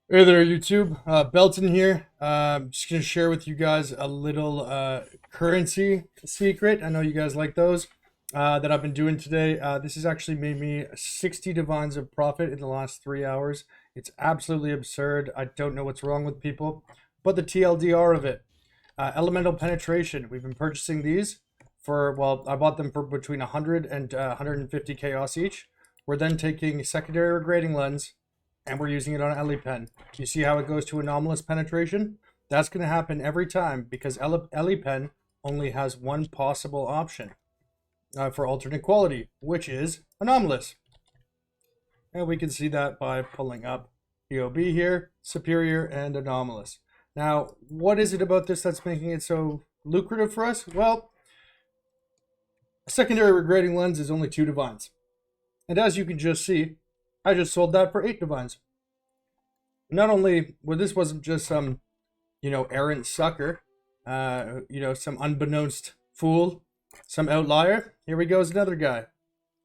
Hey there, YouTube. Belton here. Just gonna share with you guys a little currency secret. I know you guys like those that I've been doing today. This has actually made me 60 divines of profit in the last 3 hours. It's absolutely absurd. I don't know what's wrong with people, but the TLDR of it. Elemental penetration. We've been purchasing these for, well, I bought them for between 100 and 150 chaos each. We're then taking secondary regrading lens and we're using it on EliPen. You see how it goes to anomalous penetration? That's going to happen every time because EliPen only has one possible option for alternate quality, which is anomalous. And we can see that by pulling up POB here, superior and anomalous. Now, what is it about this that's making it so lucrative for us? Well, a secondary regrading lens is only 2 divines. And as you can just see, I just sold that for 8 divines. Not only, well, this wasn't just some, errant sucker, some unbeknownst fool, some outlier. Here we goes another guy.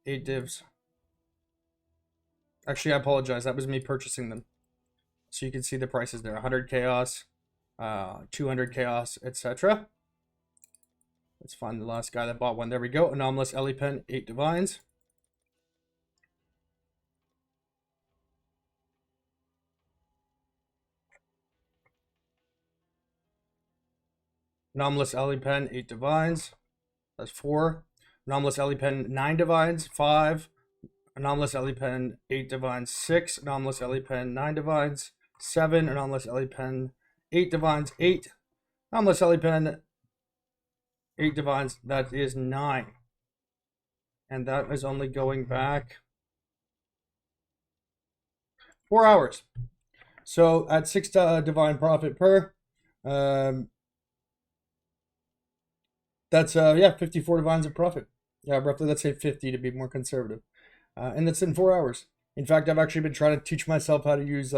8 divs. Actually, I apologize. That was me purchasing them. So you can see the prices there. 100 chaos, 200 chaos, etc. Let's find the last guy that bought one. There we go. Anomalous EliPen, 8 divines. Anomalous EliPen, 8 divines. That's 4. Anomalous EliPen, 9 divines, 5. Anomalous EliPen, 8 divines, 6. Anomalous EliPen, 9 divines, 7. Anomalous EliPen, 8 divines, 8. Anomalous EliPen, 8 divines, that is 9. And that is only going back 4 hours. So at 6 divine profit per, that's 54 divines of profit. Yeah, roughly, let's say 50 to be more conservative. And that's in 4 hours. In fact, I've actually been trying to teach myself how to use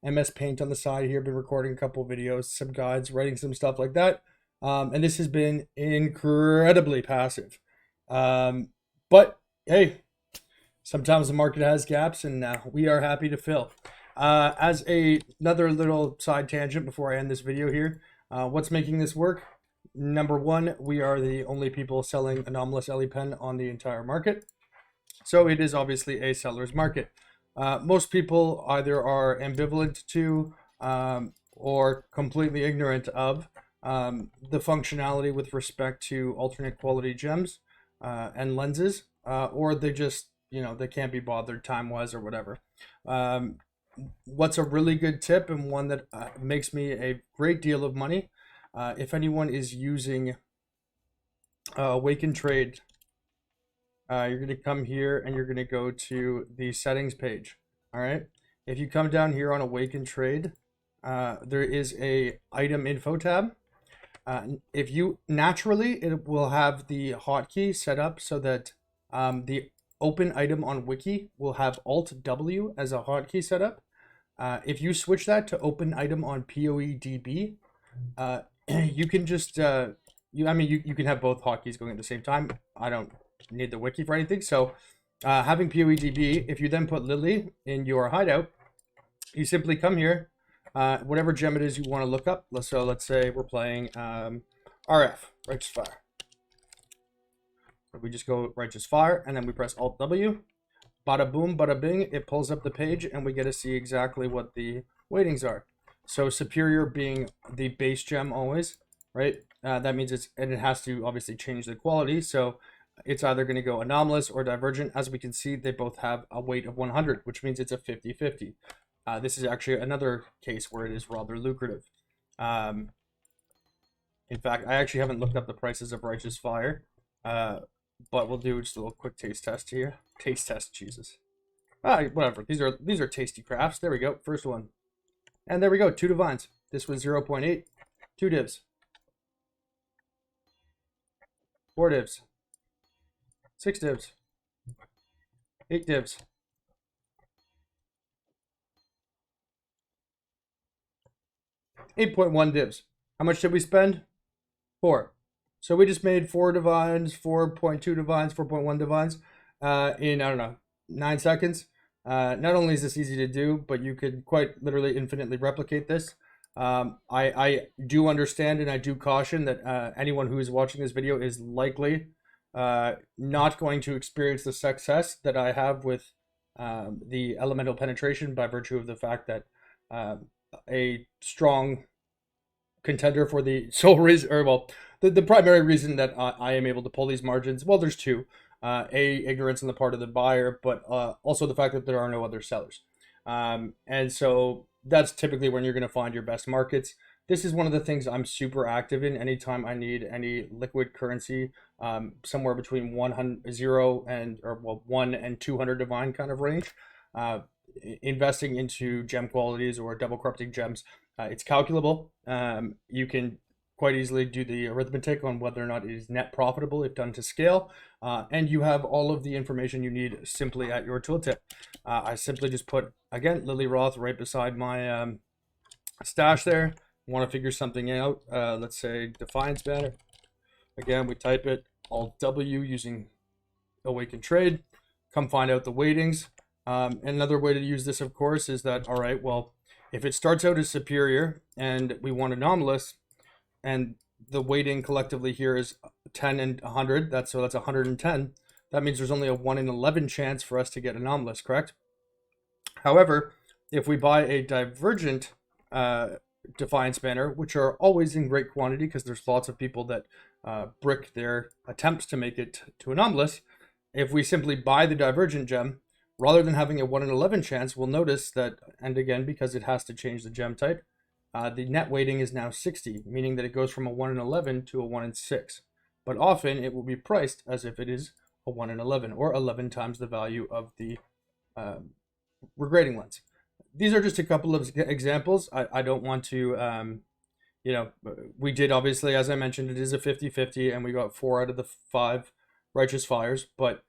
MS Paint on the side here. Been recording a couple of videos, some guides, writing some stuff like that. And this has been incredibly passive. But hey, sometimes the market has gaps, and we are happy to fill. As another little side tangent before I end this video here, what's making this work? Number one, we are the only people selling anomalous EliPen on the entire market. So it is obviously a seller's market. Most people either are ambivalent to or completely ignorant of the functionality with respect to alternate quality gems and lenses, or they just, they can't be bothered time-wise or whatever. What's a really good tip and one that makes me a great deal of money, if anyone is using Awaken Trade, you're going to come here and you're going to go to the settings page. All right. If you come down here on Awaken Trade, there is a item info tab. If you naturally, it will have the hotkey set up so that the open item on Wiki will have Alt W as a hotkey setup. If you switch that to open item on PoEDB, you can just you can have both hotkeys going at the same time. I don't need the wiki for anything. So having PoEDB, if you then put Lily in your hideout, you simply come here, whatever gem it is you want to look up. So let's say we're playing RF, Righteous Fire. So we just go Righteous Fire, and then we press Alt W. Bada boom, bada bing, it pulls up the page, and we get to see exactly what the weightings are. So superior being the base gem always, right? That means and it has to obviously change the quality. So it's either going to go anomalous or divergent. As we can see, they both have a weight of 100, which means it's a 50-50. This is actually another case where it is rather lucrative. In fact, I actually haven't looked up the prices of Righteous Fire, but we'll do just a little quick taste test here. Taste test, Jesus. Whatever. These are tasty crafts. There we go. First one. And there we go. 2 divines. This was 0.8. 2 divs. 4 divs. 6 divs. 8 divs. 8.1 divs. How much did we spend? 4. So we just made 4 divines, 4.2 divines, 4.1 divines in, I don't know, 9 seconds. Not only is this easy to do, but you could quite literally infinitely replicate this. I do understand and I do caution that anyone who is watching this video is likely not going to experience the success that I have with the elemental penetration by virtue of the fact that a strong contender for the sole reason, or well, the primary reason that I am able to pull these margins, well, there's two. Ignorance on the part of the buyer, but also the fact that there are no other sellers. And so that's typically when you're going to find your best markets. This is one of the things I'm super active in anytime I need any liquid currency, somewhere between 100 and or well 1 and 200 divine kind of range. Investing into gem qualities or double corrupting gems, it's calculable. You can quite easily do the arithmetic on whether or not it is net profitable if done to scale. And you have all of the information you need simply at your tooltip. I simply just put, again, Lily Roth right beside my stash there. Want to figure something out. Let's say Defiance banner. Again, we type it Alt W using Awaken Trade. Come find out the weightings. Another way to use this, of course, is that, all right, well, if it starts out as superior and we want anomalous, and the weighting collectively here is 10 and 100, that's 110. That means there's only a 1 in 11 chance for us to get anomalous, correct? However, if we buy a divergent Defiance banner, which are always in great quantity because there's lots of people that brick their attempts to make it to anomalous, if we simply buy the divergent gem, rather than having a 1 in 11 chance, we'll notice that, and again, because it has to change the gem type, the net weighting is now 60, meaning that it goes from a 1 in 11 to a 1 in 6. But often it will be priced as if it is a 1 in 11, or 11 times the value of the regrading lens. These are just a couple of examples. I don't want to, we did, obviously, as I mentioned, it is a 50-50, and we got 4 out of the 5 righteous fires. But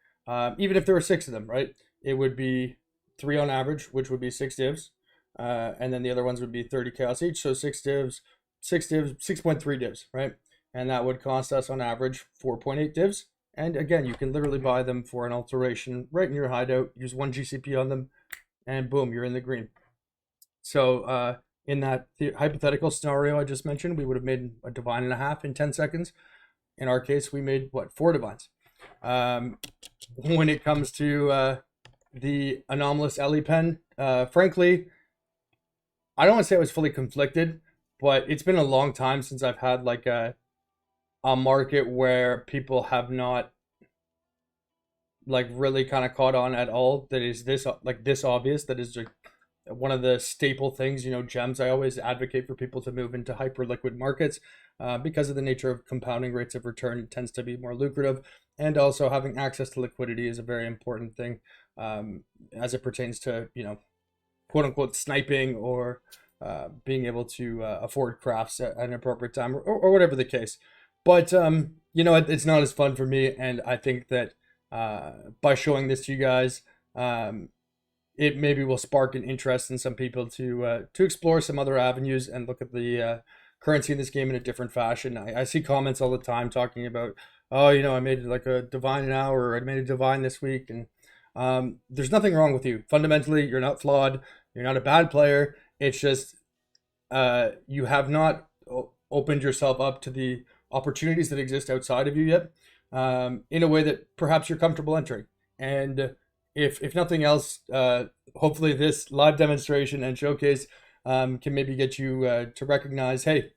even if there were 6 of them, right, it would be 3 on average, which would be 6 divs. And then the other ones would be 30 chaos each. So 6 divs, 6.3 divs, right? And that would cost us on average 4.8 divs. And again, you can literally buy them for an alteration right in your hideout, use 1 GCP on them, and boom, you're in the green. So in that hypothetical scenario I just mentioned, we would have made a divine and a half in 10 seconds. In our case, we made, what, 4 divines. When it comes to the anomalous Ellie pen, frankly, I don't want to say I was fully conflicted, but it's been a long time since I've had like a market where people have not like really kind of caught on at all. That is this obvious. That is like one of the staple things, gems. I always advocate for people to move into hyper liquid markets because of the nature of compounding rates of return. It tends to be more lucrative, and also having access to liquidity is a very important thing as it pertains to quote unquote sniping or being able to afford crafts at an appropriate time or whatever the case. But it's not as fun for me, and I think that by showing this to you guys, it maybe will spark an interest in some people to explore some other avenues and look at the currency in this game in a different fashion. I see comments all the time talking about, oh, I made like a divine now, or I made a divine this week, and there's nothing wrong with you. Fundamentally, you're not flawed. You're not a bad player. It's just you have not opened yourself up to the opportunities that exist outside of you yet, in a way that perhaps you're comfortable entering. And if nothing else, hopefully this live demonstration and showcase can maybe get you to recognize, hey,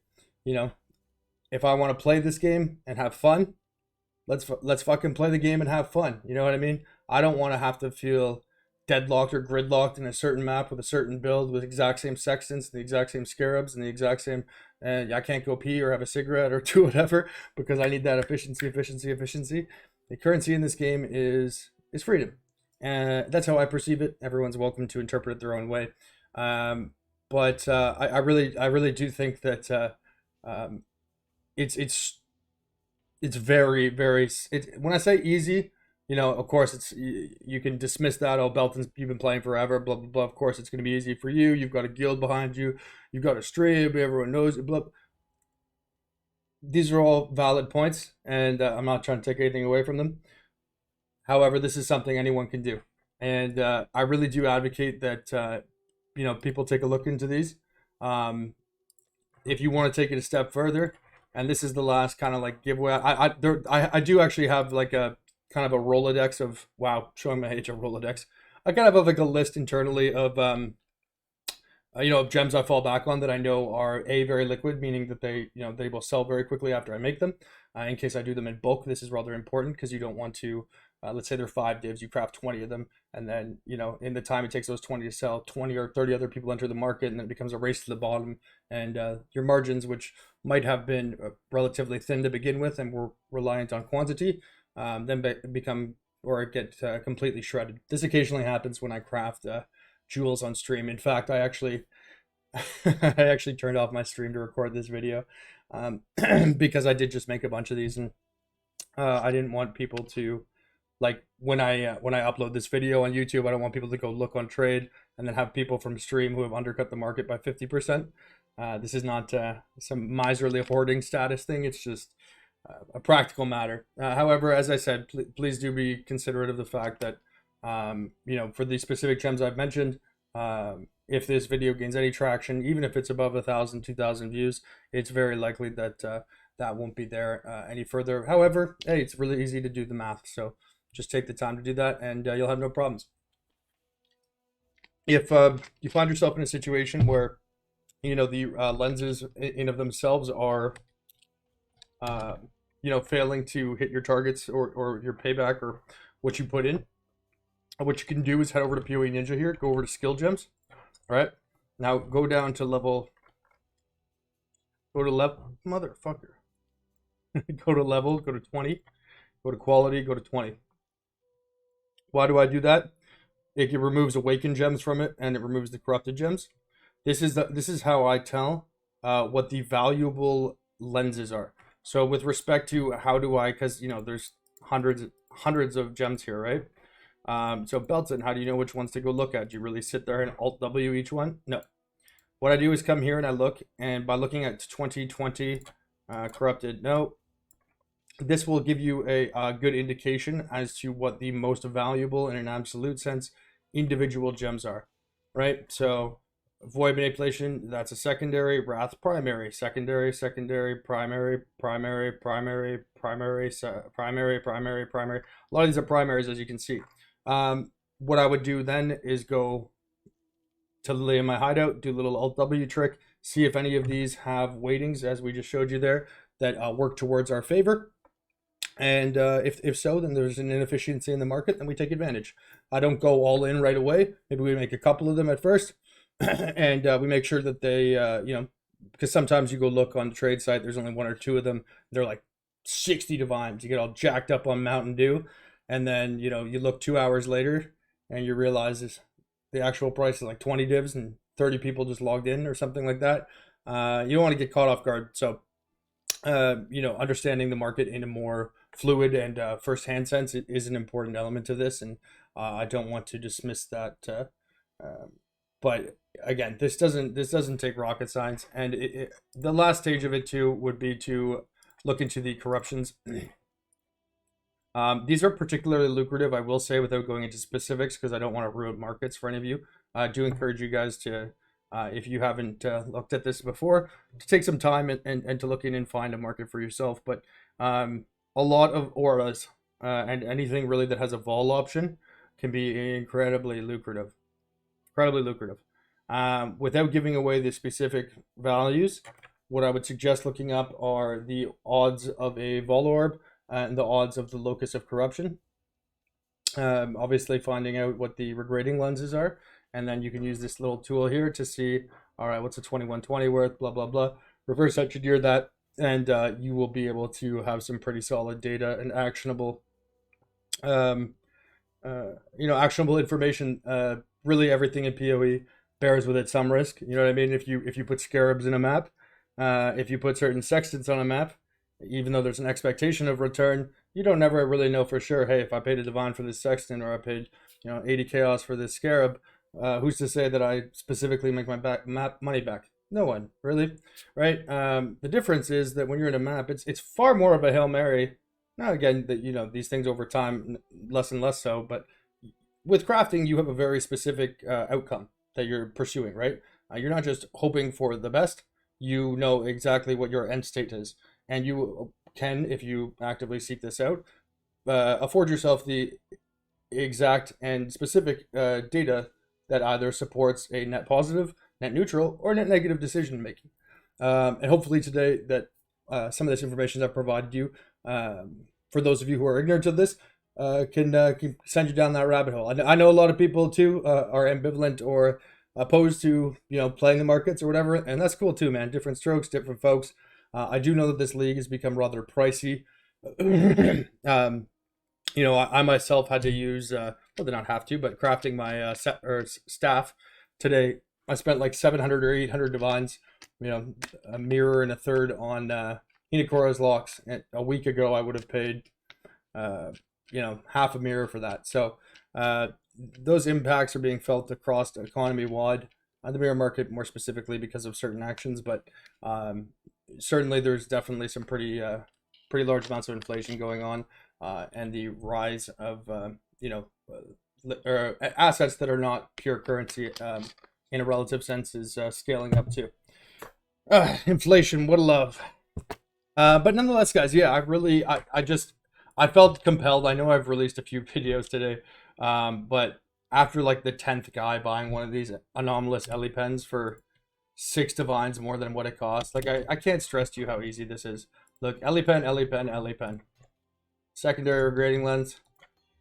if I want to play this game and have fun, let's fucking play the game and have fun. You know what I mean? I don't want to have to feel deadlocked or gridlocked in a certain map with a certain build with the exact same sextants, the exact same scarabs, and the exact same. I can't go pee or have a cigarette or do whatever because I need that efficiency. The currency in this game is freedom, and that's how I perceive it. Everyone's welcome to interpret it their own way, but I really do think that it's very, very. When I say easy, of course, it's you can dismiss that. Oh, Belton's, you've been playing forever, blah blah blah. Of course, it's going to be easy for you. You've got a guild behind you. You've got a stream. Everyone knows it. Blah. These are all valid points, and I'm not trying to take anything away from them. However, this is something anyone can do. And I really do advocate that people take a look into these. Um, if you want to take it a step further, and this is the last kind of like giveaway. I do actually have like a kind of a Rolodex of, wow, showing my age, a Rolodex. I kind of have like a list internally of of gems I fall back on that I know are very liquid, meaning that they will sell very quickly after I make them. In case I do them in bulk, this is rather important because you don't want to, let's say they're 5 divs, you craft 20 of them, and then in the time it takes those 20 to sell, 20 or 30 other people enter the market, and then it becomes a race to the bottom, and your margins, which might have been relatively thin to begin with, and were reliant on quantity, then become or get completely shredded. This occasionally happens when I craft jewels on stream. In fact, I actually I actually turned off my stream to record this video because I did just make a bunch of these, and I didn't want people to, like, when I upload this video on YouTube, I don't want people to go look on trade and then have people from stream who have undercut the market by 50%. This is not some miserly hoarding status thing. It's just a practical matter. However, as I said, please do be considerate of the fact that for these specific gems I've mentioned, if this video gains any traction, even if it's above 1,000, 2,000 views, it's very likely that that won't be there any further. However, hey, it's really easy to do the math, so just take the time to do that, and you'll have no problems. If you find yourself in a situation where the lenses in of themselves are failing to hit your targets or your payback or what you put in, what you can do is head over to PoE Ninja here, go over to skill gems. All right, now go down to level, motherfucker. Go to level, go to 20, go to quality, go to 20. Why do I do that? It removes awakened gems from it, and it removes the corrupted gems. This is how I tell what the valuable lenses are. So with respect to how do I, because there's hundreds of gems here, right? So Belton, how do you know which ones to go look at? Do you really sit there and Alt W each one? No. What I do is come here and I look, and by looking at 2020 corrupted, no, this will give you a good indication as to what the most valuable in an absolute sense individual gems are, right? So void manipulation, that's a secondary, wrath primary, secondary, primary, primary, primary, primary, primary, primary, primary. A lot of these are primaries, as you can see. What I would do then is go to lay in my hideout, do a little Alt W trick, see if any of these have weightings, as we just showed you there, that work towards our favor. And if so, then there's an inefficiency in the market, then we take advantage. I don't go all in right away. Maybe we make a couple of them at first, and we make sure that they, because sometimes you go look on the trade site, there's only one or two of them. They're like 60 divines. You get all jacked up on Mountain Dew, and then you look 2 hours later, and you realize the actual price is like 20 divs, and 30 people just logged in or something like that. You don't want to get caught off guard. So, understanding the market in a more fluid and first-hand sense is an important element of this, and I don't want to dismiss that. But again, this doesn't take rocket science, and the last stage of it too would be to look into the corruptions. These are particularly lucrative, I will say, without going into specifics, because I don't want to ruin markets for any of you. I do encourage you guys to, if you haven't looked at this before, to take some time and to look in and find a market for yourself. But a lot of auras and anything really that has a vol option can be incredibly lucrative. Without giving away the specific values, what I would suggest looking up are the odds of a vol orb and the odds of the locus of corruption. Obviously finding out what the regrading lenses are, and then you can use this little tool here to see, all right, what's a 2120 worth, blah, blah, blah. Reverse engineer that, and you will be able to have some pretty solid data and actionable, actionable information. Really everything in PoE bears with it some risk. You know what I mean? If you put scarabs in a map, if you put certain sextants on a map, even though there's an expectation of return, you don't never really know for sure. Hey, if I paid a divine for this sextant, or I paid 80 chaos for this scarab, who's to say that I specifically make my money back? No one, really, right? The difference is that when you're in a map, it's far more of a Hail Mary. Now again, that these things over time less and less so, but with crafting, you have a very specific outcome that you're pursuing, right? You're not just hoping for the best. You know exactly what your end state is, and you can, if you actively seek this out, afford yourself the exact and specific data that either supports a net positive, net neutral, or net negative decision making. And hopefully today that some of this information I've provided you, for those of you who are ignorant of this, can send you down that rabbit hole. I know a lot of people too are ambivalent or opposed to playing the markets or whatever, and that's cool too, man. Different strokes, different folks. I do know that this league has become rather pricey. I myself had to use, well, did not have to, but crafting my staff today. I spent like 700 or 800 divines, a mirror and a third on Hinakora's locks. And a week ago, I would have paid, half a mirror for that. So those impacts are being felt across the economy wide, the mirror market more specifically because of certain actions. But certainly, there's definitely some pretty large amounts of inflation going on. And the rise of assets that are not pure currency in a relative sense is scaling up too. Inflation, what a love. But nonetheless, guys, yeah, I felt compelled. I know I've released a few videos today, but after like the 10th guy buying one of these anomalous Ellie pens for 6 divines more than what it costs, like I can't stress to you how easy this is. Look, Ellie pen, Ellie pen, Ellie pen. Secondary regrading lens,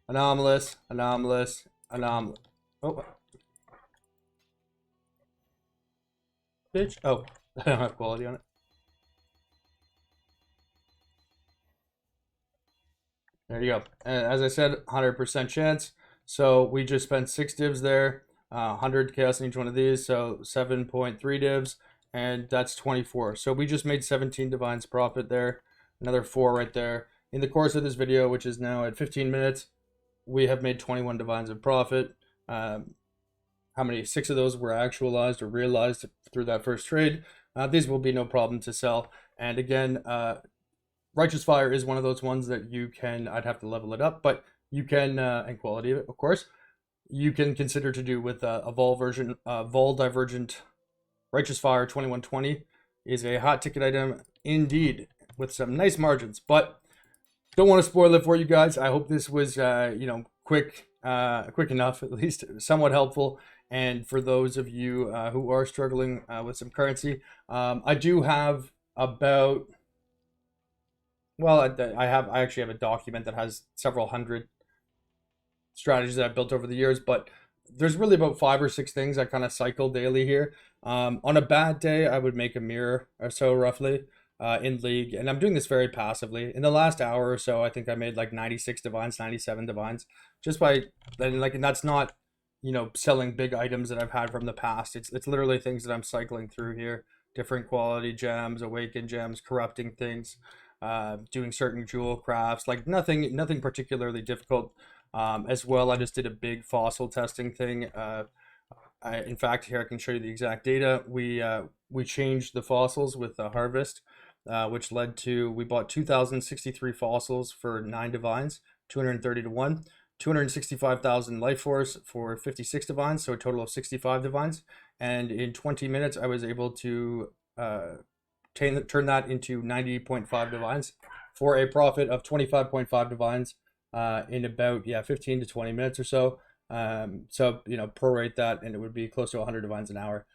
anomalous, anomalous, anomalous. Oh, bitch. Oh, I don't have quality on it. There you go. And as I said, 100% chance. So we just spent 6 divs there, 100 chaos in each one of these, so 7.3 divs, and that's 24. So we just made 17 divines profit there, another 4 right there. In the course of this video, which is now at 15 minutes, we have made 21 divines of profit. How many? 6 of those were actualized or realized through that first trade. These will be no problem to sell. And again, Righteous Fire is one of those ones that you can, I'd have to level it up, but you can, and quality of it, of course, you can consider to do with a vol version, vol divergent Righteous Fire 2120 is a hot ticket item indeed with some nice margins, but don't want to spoil it for you guys. I hope this was, quick enough, at least somewhat helpful. And for those of you who are struggling with some currency, I do have about, well, I actually have a document that has several hundred strategies that I've built over the years, but there's really about 5 or 6 things I kind of cycle daily here. On a bad day, I would make a mirror or so roughly. In league, and I'm doing this very passively. In the last hour or so, I think I made like 96 divines, 97 divines, just by and that's not selling big items that I've had from the past. It's literally things that I'm cycling through here, different quality gems, awakened gems, corrupting things, doing certain jewel crafts, like nothing particularly difficult. As well, I just did a big fossil testing thing. In fact, here I can show you the exact data. We changed the fossils with the harvest, which led to, we bought 2,063 fossils for 9 divines, 230 to 1, 265,000 life force for 56 divines, so a total of 65 divines. And in 20 minutes, I was able to turn that into 90.5 divines for a profit of 25.5 divines in about 15 to 20 minutes or so. So prorate that and it would be close to 100 divines an hour.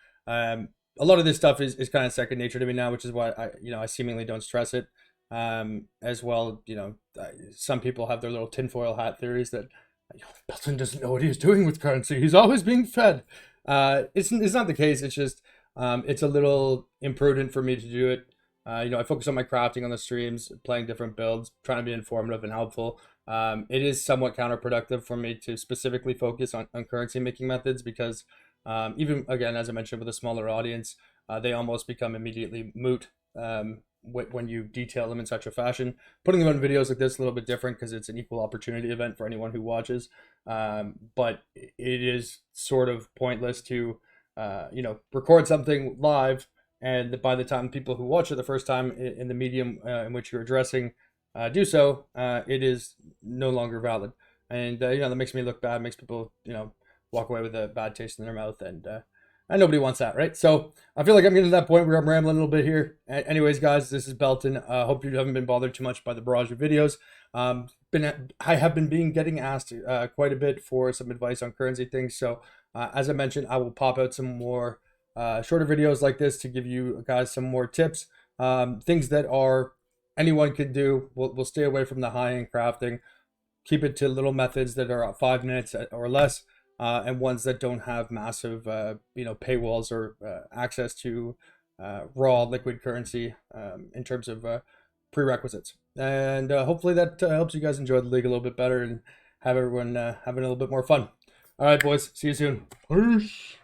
A lot of this stuff is kind of second nature to me now, which is why I seemingly don't stress it. As well, some people have their little tinfoil hat theories that Belton doesn't know what he's doing with currency. He's always being fed. It's not the case. It's just it's a little imprudent for me to do it. I focus on my crafting on the streams, playing different builds, trying to be informative and helpful. It is somewhat counterproductive for me to specifically focus on currency making methods because even, again, as I mentioned, with a smaller audience, they almost become immediately moot when you detail them in such a fashion. Putting them on videos like this is a little bit different because it's an equal opportunity event for anyone who watches. But it is sort of pointless to, record something live, and by the time people who watch it the first time in the medium in which you're addressing do so, it is no longer valid. and that makes me look bad, makes people walk away with a bad taste in their mouth, and nobody wants that, right? So I feel like I'm getting to that point where I'm rambling a little bit here. Anyways, guys, this is Belton. Hope you haven't been bothered too much by the barrage of videos. I have been getting asked quite a bit for some advice on currency things. So as I mentioned, I will pop out some more shorter videos like this to give you guys some more tips, things that are anyone could do. We'll stay away from the high end crafting, keep it to little methods that are 5 minutes or less, and ones that don't have massive paywalls or access to raw liquid currency in terms of prerequisites. And hopefully that helps you guys enjoy the league a little bit better and have everyone having a little bit more fun. All right, boys, see you soon. Peace.